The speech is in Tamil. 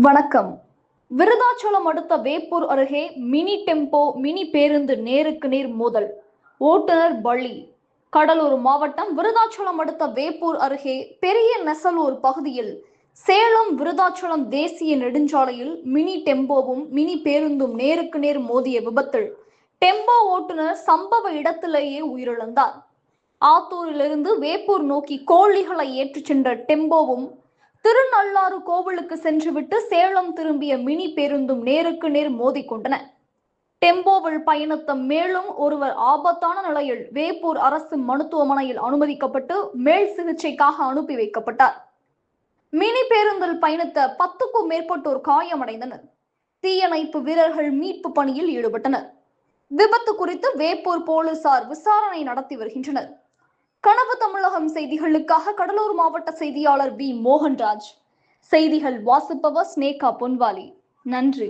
வணக்கம். விருதாச்சலம் அடுத்த வேப்பூர் அருகே மினி டெம்போ மினி பேருந்து நேருக்கு நேர் மோதல், ஓட்டுநர் பலி. கடலூர் மாவட்டம் விருதாச்சலம் அடுத்த வேப்பூர் அருகே பெரிய நெசலூர் பகுதியில் சேலம் விருதாச்சலம் தேசிய நெடுஞ்சாலையில் மினி டெம்போவும் மினி பேருந்தும் நேருக்கு நேர் மோதிய விபத்தில் டெம்போ ஓட்டுநர் சம்பவ இடத்திலேயே உயிரிழந்தார். ஆத்தூரிலிருந்து வேப்பூர் நோக்கி கோழிகளை ஏற்றிச் சென்ற டெம்போவும் திருநள்ளாறு கோவிலுக்கு சென்றுவிட்டு சேலம் திரும்பிய மினி பேருந்தும் நேருக்கு நேர் மோதிக்கொண்டன. டெம்போவில் பயணித்த மேலும் ஒருவர் ஆபத்தான நிலையில் வேப்பூர் அரசு மருத்துவமனையில் அனுமதிக்கப்பட்டு மேல் சிகிச்சைக்காக அனுப்பி வைக்கப்பட்டார். மினி பேருந்தில் பயணித்த 10க்கும் மேற்பட்டோர் காயமடைந்தனர். தீயணைப்பு வீரர்கள் மீட்பு பணியில் ஈடுபட்டனர். விபத்து குறித்து வேப்பூர் போலீசார் விசாரணை நடத்தி வருகின்றனர். கனவு தமிழகம் செய்திகளுக்காக கடலூர் மாவட்ட செய்தியாளர் வி மோகன்ராஜ். செய்திகள் வாசிப்பவர் ஸ்னேகா பொன்வாலி. நன்றி.